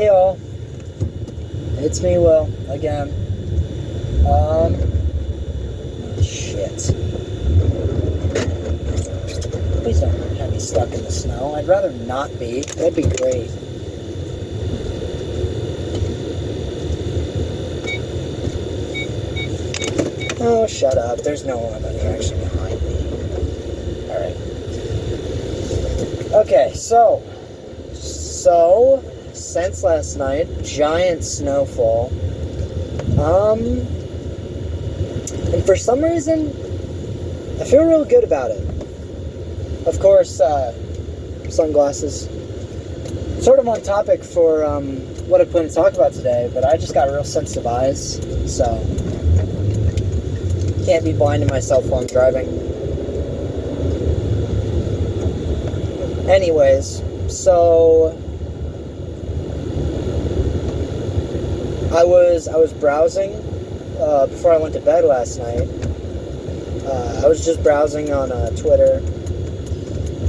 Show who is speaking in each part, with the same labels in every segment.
Speaker 1: Hey all, it's me, Will, again. Shit. Please don't have me stuck in the snow. I'd rather not be. That'd be great. Oh, shut up. There's no one actually behind me. Alright. Okay, so, since last night, giant snowfall. And for some reason, I feel real good about it. Of course, sunglasses. Sort of on topic for what I plan to talk about today, but I just got real sensitive eyes, so can't be blinding myself while I'm driving. Anyways, so I was browsing before I went to bed last night. I was just browsing on Twitter,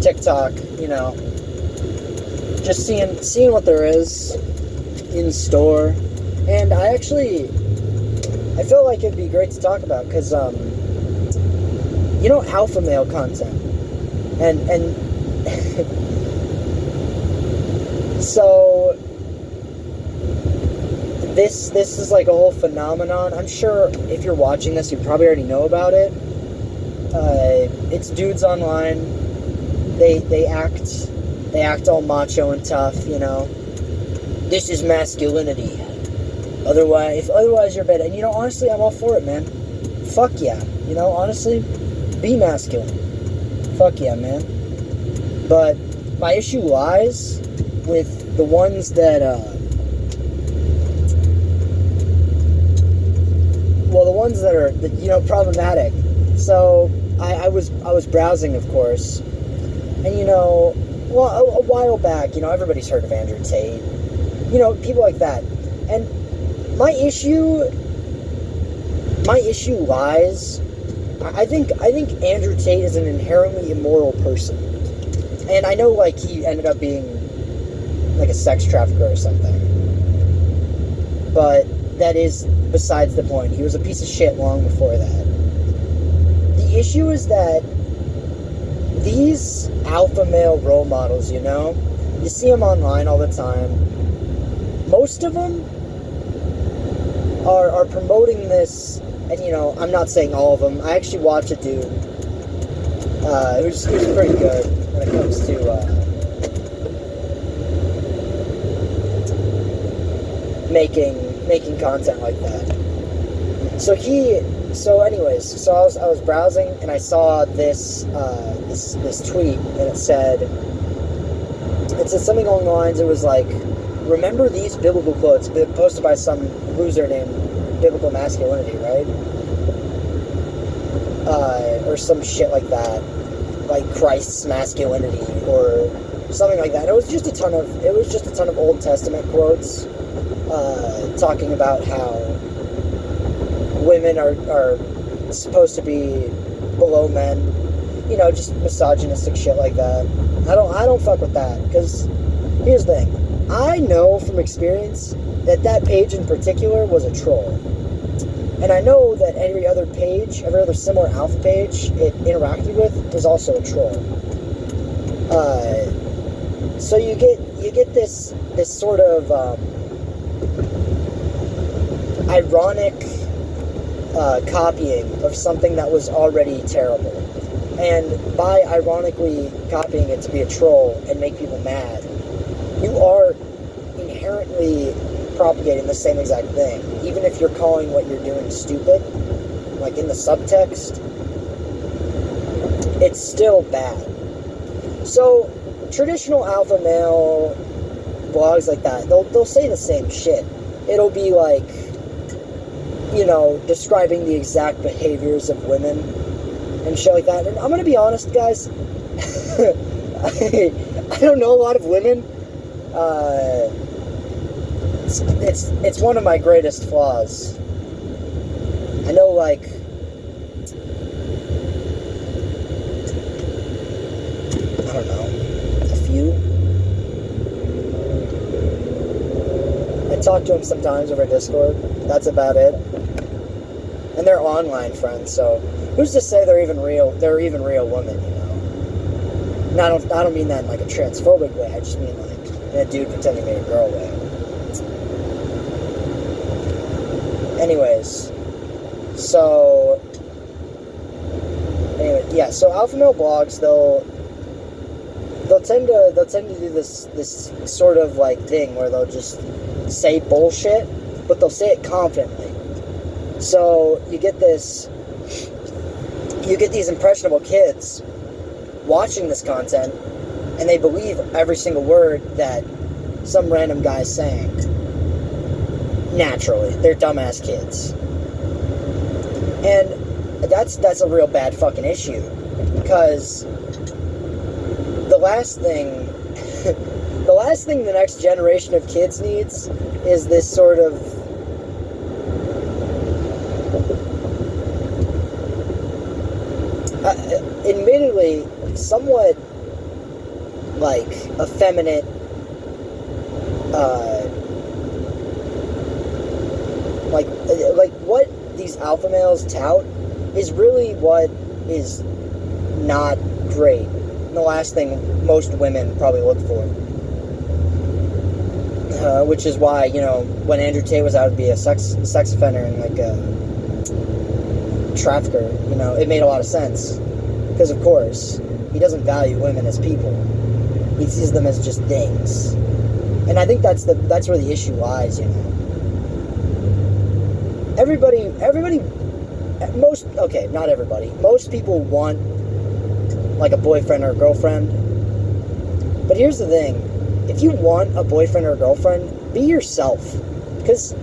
Speaker 1: TikTok, just seeing what there is in store, and I felt like it'd be great to talk about because alpha male content, and so this is like a whole phenomenon. I'm sure if you're watching this, you probably already know about it. It's dudes online. They act all macho and tough. This is masculinity. Otherwise you're bad. And honestly, I'm all for it, man. Fuck yeah. Honestly, be masculine. Fuck yeah, man. But my issue lies with the ones that are problematic. So I was browsing, of course, and a while back, everybody's heard of Andrew Tate, people like that, and my issue lies. I think Andrew Tate is an inherently immoral person, and I know like he ended up being like a sex trafficker or something, but that is besides the point. He was a piece of shit long before that. The issue is that these alpha male role models, you see them online all the time. Most of them are promoting this, and I'm not saying all of them. I actually watched a dude who's pretty good when it comes to making content like that. So I was browsing and I saw this tweet, and it said something along the lines. It was like, remember these biblical quotes posted by some loser named Biblical Masculinity, right? Or some shit like that, like Christ's masculinity or something like that. And it was just a ton of Old Testament quotes talking about how women are supposed to be below men, just misogynistic shit like that. I don't fuck with that, because here's the thing. I know from experience that page in particular was a troll. And I know that every other similar alpha page it interacted with is also a troll. So you get this sort of ironic copying of something that was already terrible. And by ironically copying it to be a troll and make people mad, you are inherently propagating the same exact thing. Even if you're calling what you're doing stupid, like in the subtext, it's still bad. So traditional alpha male blogs like that, they'll say the same shit. It'll be like, describing the exact behaviors of women and shit like that. And I'm gonna be honest, guys, I don't know a lot of women. It's one of my greatest flaws. I know, like, I don't know, a few. talk to them sometimes over Discord. That's about it. And they're online friends, so who's to say they're even real? They're even real women, you know. And I don't mean that in like a transphobic way. I just mean like in a dude pretending to be a girl way. Anyways, so so alpha male blogs, they'll tend to do this sort of like thing where they'll just say bullshit, but they'll say it confidently. So you get these impressionable kids watching this content, and they believe every single word that some random guy's saying. Naturally, they're dumbass kids, and that's a real bad fucking issue, because the last thing the next generation of kids needs is this sort of admittedly somewhat like effeminate like what these alpha males tout is really what is not great. And the last thing most women probably look for. Which is why, you know, when Andrew Tate was out to be a sex offender and like a trafficker, you know, it made a lot of sense. Because of course, he doesn't value women as people. He sees them as just things. And I think that's where the issue lies, you know. Not everybody. Most people want like a boyfriend or a girlfriend. But here's the thing. If you want a boyfriend or a girlfriend, be yourself. Because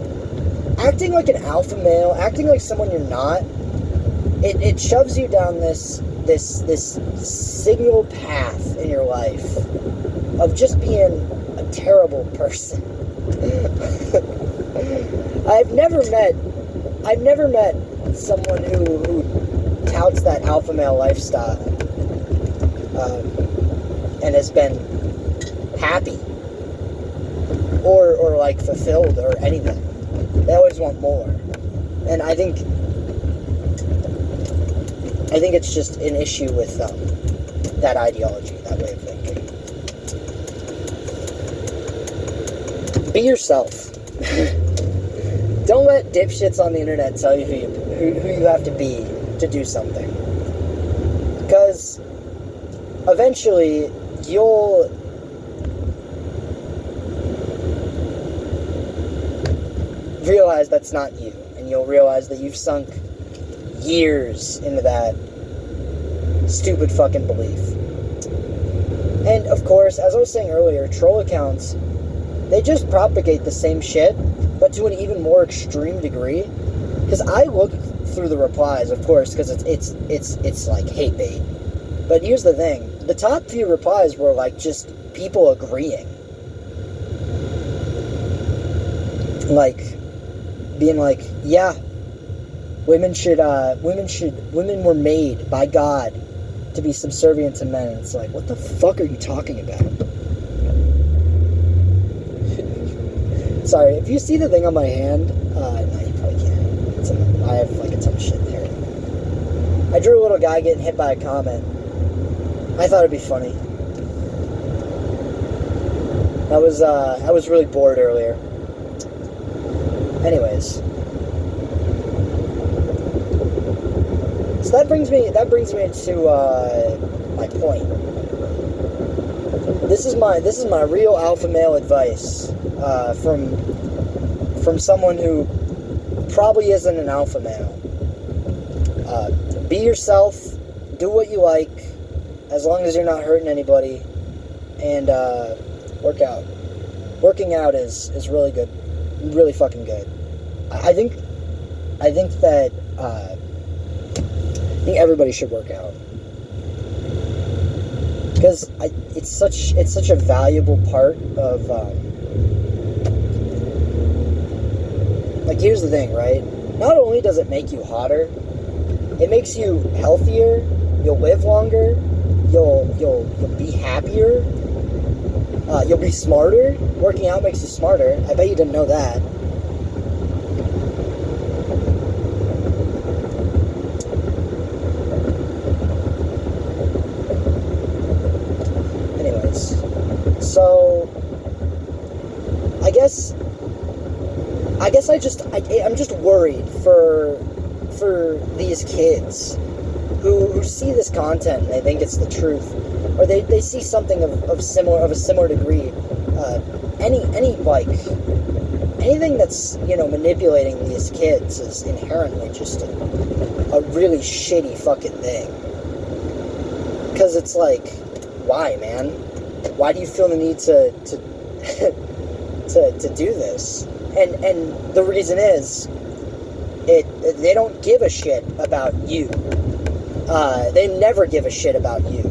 Speaker 1: acting like an alpha male, acting like someone you're not, it shoves you down this signal path in your life of just being a terrible person. I've never met someone who touts that alpha male lifestyle and has been happy or like fulfilled or anything. They always want more. And I think it's just an issue with that ideology, that way of thinking. Be yourself. Don't let dipshits on the internet tell you who you have to be to do something. Because eventually you'll realize that's not you, and you'll realize that you've sunk years into that stupid fucking belief. And of course, as I was saying earlier, troll accounts, they just propagate the same shit, but to an even more extreme degree. Because I look through the replies, of course, because it's like hate bait. But here's the thing: the top few replies were like just people agreeing, like being like, yeah, women were made by God to be subservient to men. And it's like, what the fuck are you talking about? Sorry, if you see the thing on my hand, no, you probably can't. I have like a ton of shit there. I drew a little guy getting hit by a comet. I thought it'd be funny. I was really bored earlier. Anyways, so that brings me to my point. This is my real alpha male advice from someone who probably isn't an alpha male. Be yourself. Do what you like, as long as you're not hurting anybody, and work out. Working out is really good, really fucking good. I think everybody should work out, because it's such a valuable part of like, here's the thing, right? Not only does it make you hotter, it makes you healthier. You'll live longer. You'll be happier. You'll be smarter. Working out makes you smarter. I bet you didn't know that. Anyways, so I guess I'm just worried for these kids who see this content and they think it's the truth, or they see something of a similar degree. Anything that's manipulating these kids is inherently just a really shitty fucking thing. Because it's like, why, man? Why do you feel the need to to do this? And the reason is, they don't give a shit about you. They never give a shit about you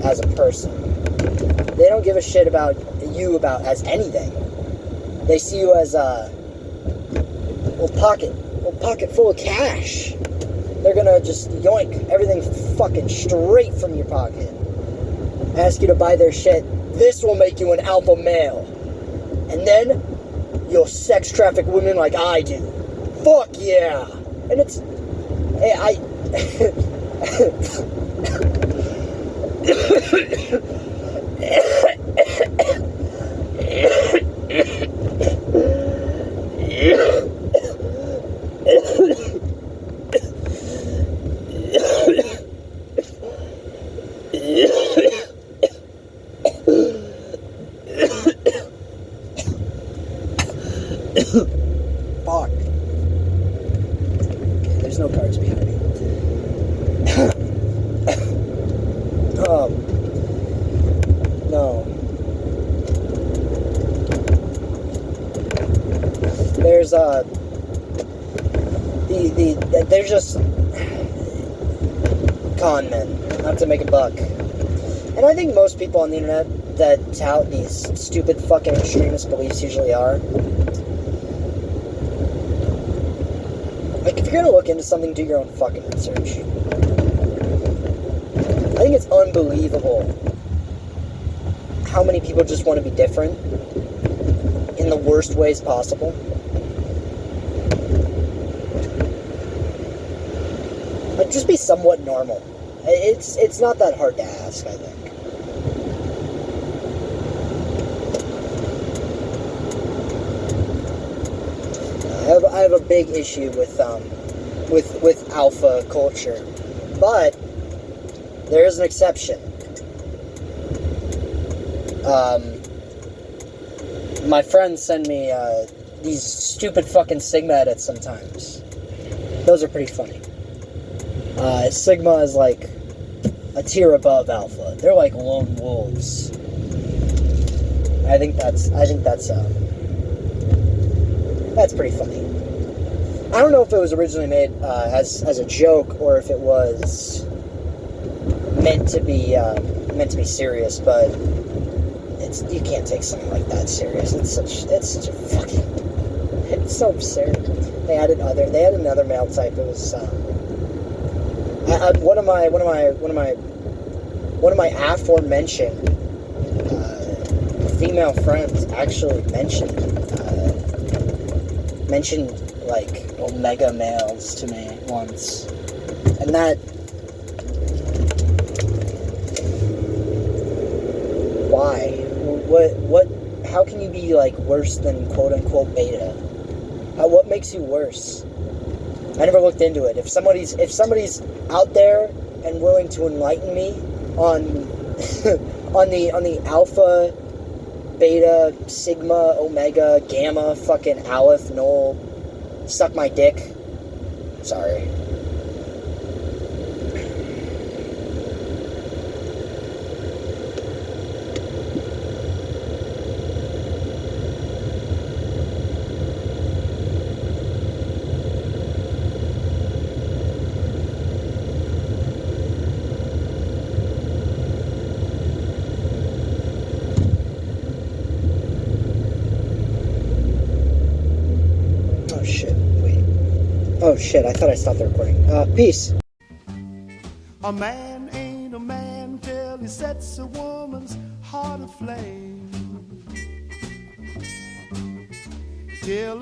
Speaker 1: as a person. They don't give a shit about you as anything. They see you as a little pocket full of cash. They're gonna just yoink everything fucking straight from your pocket. Ask you to buy their shit. This will make you an alpha male. And then you'll sex traffic women like I do. Fuck yeah! And it's... Fuck. Okay, there's no cars behind me. No. There's they're just con men, not to make a buck. And I think most people on the internet that tout these stupid fucking extremist beliefs usually are. Like, if you're gonna look into something, do your own fucking research. I think it's unbelievable how many people just want to be different in the worst ways possible. Like, just be somewhat normal. It's not that hard to ask, I think. I have a big issue with alpha culture, but there is an exception. My friends send me these stupid fucking Sigma edits sometimes. Those are pretty funny. Sigma is like a tier above alpha. They're like lone wolves. I think that's pretty funny. I don't know if it was originally made as a joke or if it was meant to be serious, but you can't take something like that serious. It's such a fucking, it's so absurd. They added another male type. It was one of my aforementioned female friends actually mentioned like omega males to me once, and that, why? What? How can you be like worse than quote unquote beta? What makes you worse? I never looked into it. If somebody's out there and willing to enlighten me on on the alpha, beta, sigma, omega, gamma, fucking aleph, null, suck my dick. Sorry. Oh shit, I thought I stopped the recording. Peace.
Speaker 2: A man ain't a man till he sets a woman's heart aflame. Tell 'em